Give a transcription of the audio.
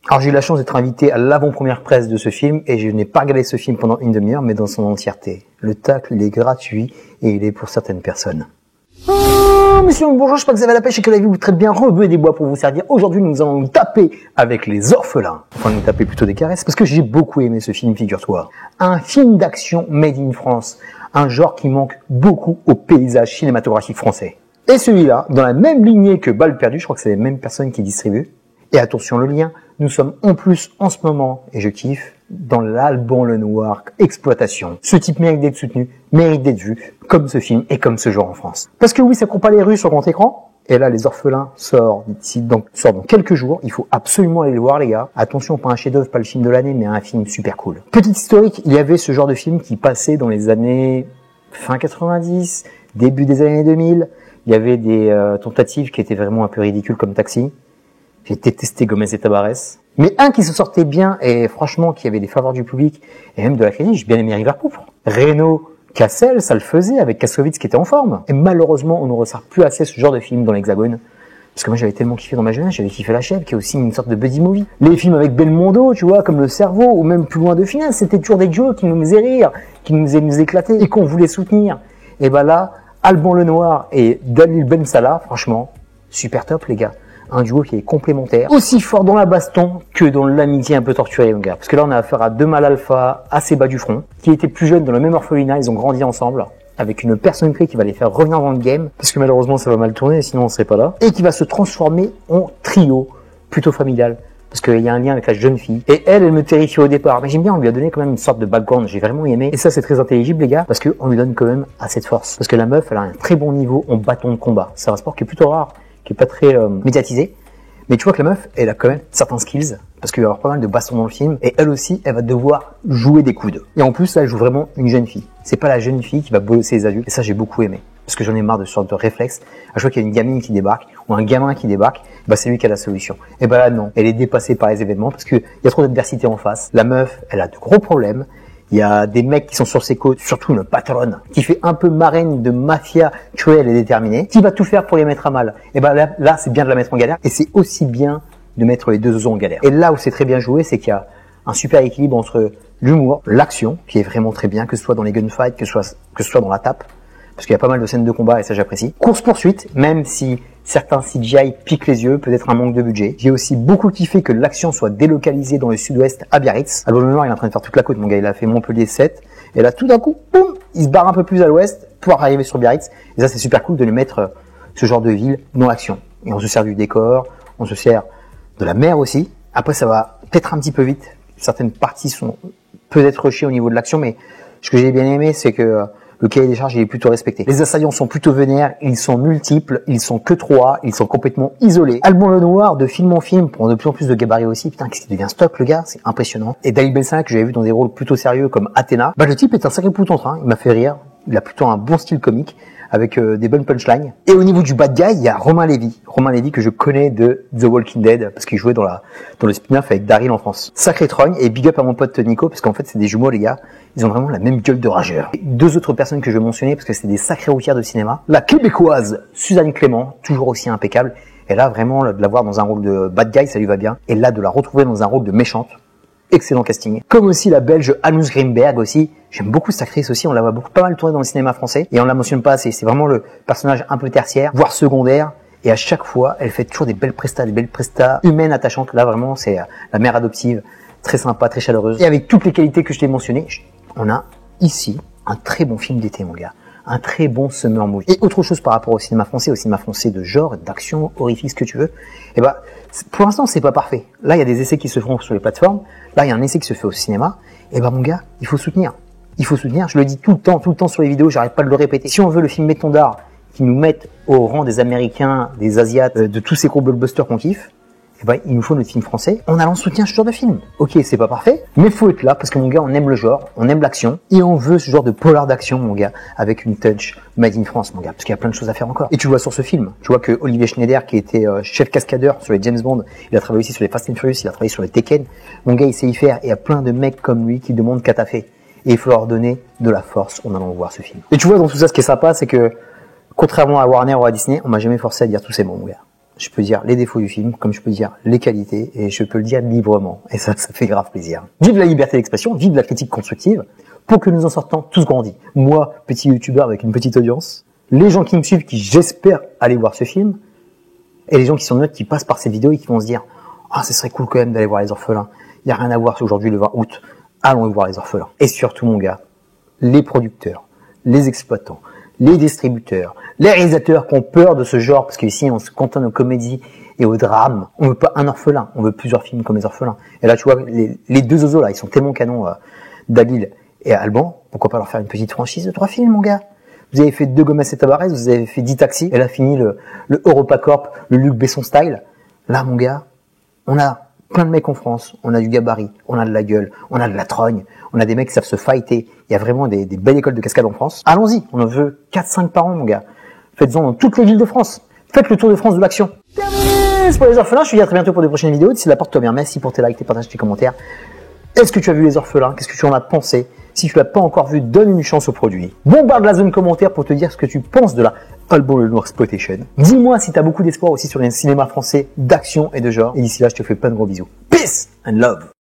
Alors j'ai eu la chance d'être invité à l'avant-première presse de ce film et je n'ai pas regardé ce film pendant une demi-heure mais dans son entièreté. Le tacle il est gratuit et il est pour certaines personnes. Oh, monsieur, bonjour, j'espère que vous avez la pêche et que la vie vous traite bien. Rebuer des bois pour vous servir. Aujourd'hui nous allons nous taper avec les orphelins. Enfin nous taper plutôt des caresses parce que j'ai beaucoup aimé ce film, figure-toi. Un film d'action made in France. Un genre qui manque beaucoup au paysage cinématographique français. Et celui-là, dans la même lignée que Balles perdues, je crois que c'est les mêmes personnes qui distribuent. Et attention le lien, nous sommes en plus en ce moment, et je kiffe, dans l'Alban Lenoir exploitation. Ce type mérite d'être soutenu, mérite d'être vu, comme ce film et comme ce genre en France. Parce que oui, ça court pas les rues sur grand écran. Et là, Les Orphelins sort dans quelques jours. Il faut absolument aller le voir, les gars. Attention, pas un chef-d'œuvre, pas le film de l'année, mais un film super cool. Petite historique, il y avait ce genre de film qui passait dans les années fin 90, début des années 2000. Il y avait des tentatives qui étaient vraiment un peu ridicules comme Taxi. J'ai détesté Gomez et Tabarès. Mais un qui se sortait bien et franchement qui avait des faveurs du public et même de la critique, j'ai bien aimé River Pourpre. Reno, Cassel, ça le faisait avec Kassovitz qui était en forme. Et malheureusement, on ne ressort plus assez ce genre de film dans l'Hexagone. Parce que moi j'avais tellement kiffé dans ma jeunesse, j'avais kiffé La Chèvre qui est aussi une sorte de buddy movie. Les films avec Belmondo, tu vois, comme Le Cerveau ou même Plus loin de finale, c'était toujours des jokes qui nous faisaient rire, qui nous faisaient nous éclater et qu'on voulait soutenir. Et ben là, Alban Lenoir et Dalil Ben Salah, franchement, super top les gars. Un duo qui est complémentaire, aussi fort dans la baston que dans l'amitié un peu torturée, mon gars. Parce que là, on a affaire à deux mâles alpha assez bas du front, qui étaient plus jeunes dans le même orphelinat, ils ont grandi ensemble, avec une personne clé qui va les faire revenir dans le game, parce que malheureusement, ça va mal tourner, sinon on serait pas là, et qui va se transformer en trio, plutôt familial. Parce qu'il y a un lien avec la jeune fille. Et elle me terrifie au départ. Mais j'aime bien, on lui a donné quand même une sorte de background. J'ai vraiment aimé. Et ça, c'est très intelligible, les gars. Parce qu'on lui donne quand même assez de force. Parce que la meuf, elle a un très bon niveau en bâton de combat. C'est un sport qui est plutôt rare, qui est pas très médiatisé. Mais tu vois que la meuf, elle a quand même certains skills. Parce qu'il va y avoir pas mal de bastons dans le film. Et elle aussi, elle va devoir jouer des coudes. Et en plus, là, elle joue vraiment une jeune fille. C'est pas la jeune fille qui va bosser les adultes. Et ça, j'ai beaucoup aimé. Parce que j'en ai marre de ce genre de réflexe. À chaque fois qu'il y a une gamine qui débarque, ou un gamin qui débarque, bah c'est lui qui a la solution. Et bah là, non. Elle est dépassée par les événements parce qu'il y a trop d'adversité en face. La meuf, elle a de gros problèmes. Il y a des mecs qui sont sur ses côtes, surtout une patronne, qui fait un peu marraine de mafia cruelle et déterminée, qui va tout faire pour les mettre à mal. Et bah là c'est bien de la mettre en galère. Et c'est aussi bien de mettre les deux en galère. Et là où c'est très bien joué, c'est qu'il y a un super équilibre entre l'humour, l'action, qui est vraiment très bien, que ce soit dans les gunfights, que ce soit dans la tape. Parce qu'il y a pas mal de scènes de combat et ça j'apprécie. Course-poursuite, même si certains CGI piquent les yeux, peut-être un manque de budget. J'ai aussi beaucoup kiffé que l'action soit délocalisée dans le sud-ouest à Biarritz. Alban Lenoir, il est en train de faire toute la côte, mon gars, il a fait Montpellier 7. Et là, tout d'un coup, boum, il se barre un peu plus à l'ouest pour arriver sur Biarritz. Et ça, c'est super cool de lui mettre ce genre de ville dans l'action. Et on se sert du décor, on se sert de la mer aussi. Après, ça va peut-être un petit peu vite. Certaines parties sont peut-être rushées au niveau de l'action, mais ce que j'ai bien aimé, c'est que le cahier des charges, il est plutôt respecté. Les assaillants sont plutôt vénères, ils sont multiples, ils sont que 3, ils sont complètement isolés. Alban Lenoir, de film en film, prend de plus en plus de gabarits aussi. Putain, qu'est-ce qu'il devient stock, le gars, c'est impressionnant. Et Dalil Ben Salah, que j'avais vu dans des rôles plutôt sérieux comme Athéna, bah le type est un sacré poutre en train, il m'a fait rire. Il a plutôt un bon style comique, avec des bonnes punchlines. Et au niveau du bad guy, il y a Romain Lévy. Romain Lévy que je connais de The Walking Dead, parce qu'il jouait dans le spin-off avec Daryl en France. Sacré trogne, et big up à mon pote Nico, parce qu'en fait c'est des jumeaux les gars. Ils ont vraiment la même gueule de rageur. Et deux autres personnes que je vais mentionner, parce que c'est des sacrées routières de cinéma. La québécoise Suzanne Clément, toujours aussi impeccable. Et là vraiment, de la voir dans un rôle de bad guy, ça lui va bien. Et là, de la retrouver dans un rôle de méchante. Excellent casting. Comme aussi la belge Anus Grimberg aussi. J'aime beaucoup cette actrice aussi, on la voit pas mal tourner dans le cinéma français et on la mentionne pas assez. C'est vraiment le personnage un peu tertiaire, voire secondaire. Et à chaque fois, elle fait toujours des belles prestas humaines attachantes. Là vraiment, c'est la mère adoptive, très sympa, très chaleureuse. Et avec toutes les qualités que je t'ai mentionnées, on a ici un très bon film d'été, mon gars. Un très bon summer movie. Et autre chose par rapport au cinéma français de genre, d'action, horrifique, ce que tu veux. Et bah, pour l'instant, c'est pas parfait. Là, il y a des essais qui se font sur les plateformes. Là, il y a un essai qui se fait au cinéma. Et bah, mon gars, il faut soutenir. Il faut soutenir. Je le dis tout le temps sur les vidéos. J'arrête pas de le répéter. Si on veut le film Mettons d'art qui nous mette au rang des Américains, des Asiates, de tous ces gros blockbusters qu'on kiffe, eh ben, il nous faut notre film français en allant soutenir ce genre de film. Ok, c'est pas parfait, mais faut être là parce que mon gars, on aime le genre, on aime l'action et on veut ce genre de polar d'action, mon gars, avec une touch made in France, mon gars, parce qu'il y a plein de choses à faire encore. Et tu vois sur ce film, tu vois que Olivier Schneider, qui était chef cascadeur sur les James Bond, il a travaillé aussi sur les Fast and Furious, il a travaillé sur les Tekken. Mon gars, il sait y faire et il y a plein de mecs comme lui qui demandent qu'à taffer. Et il faut leur donner de la force en allant voir ce film. Et tu vois, dans tout ça, ce qui est sympa, c'est que contrairement à Warner ou à Disney, on m'a jamais forcé à dire tous ces mots, mon gars. Je peux dire les défauts du film, comme je peux dire les qualités, et je peux le dire librement. Et ça fait grave plaisir. Vive la liberté d'expression, vive la critique constructive, pour que nous en sortons tous grandis. Moi, petit youtubeur avec une petite audience, les gens qui me suivent, qui j'espère aller voir ce film, et les gens qui sont neutres, qui passent par cette vidéo et qui vont se dire « Ah, ce serait cool quand même d'aller voir Les Orphelins. Il n'y a rien à voir aujourd'hui le 20 août. Allons voir Les Orphelins. » Et surtout, mon gars, les producteurs, les exploitants, les distributeurs, les réalisateurs qui ont peur de ce genre, parce qu'ici on se contente aux comédies et au drame. On veut pas un orphelin, on veut plusieurs films comme Les Orphelins. Et là, tu vois, les deux oiseaux là, ils sont tellement canons, Dalil et Alban. Pourquoi pas leur faire une petite franchise de 3 films, mon gars? Vous avez fait 2 Gomez et Tabarez, vous avez fait 10 Taxis, elle a fini le EuropaCorp, le Luc Besson style. Là, mon gars, on a plein de mecs en France, on a du gabarit, on a de la gueule, on a de la trogne, on a des mecs qui savent se fighter. Il y a vraiment des belles écoles de cascade en France. Allons-y, on en veut 4-5 par an, mon gars. Faites-en dans toutes les villes de France. Faites le tour de France de l'action. Terminé, c'est pour Les Orphelins. Je vous dis à très bientôt pour de prochaines vidéos. D'ici là, porte-toi bien. Merci pour tes likes, tes partages, tes commentaires. Est-ce que tu as vu Les Orphelins? Qu'est-ce que tu en as pensé? Si tu l'as pas encore vu, donne une chance au produit. Bombarde la zone commentaire pour te dire ce que tu penses de la Alban Lenoir Exploitation. Dis-moi si tu as beaucoup d'espoir aussi sur les cinémas français d'action et de genre. Et d'ici là, je te fais plein de gros bisous. Peace and love.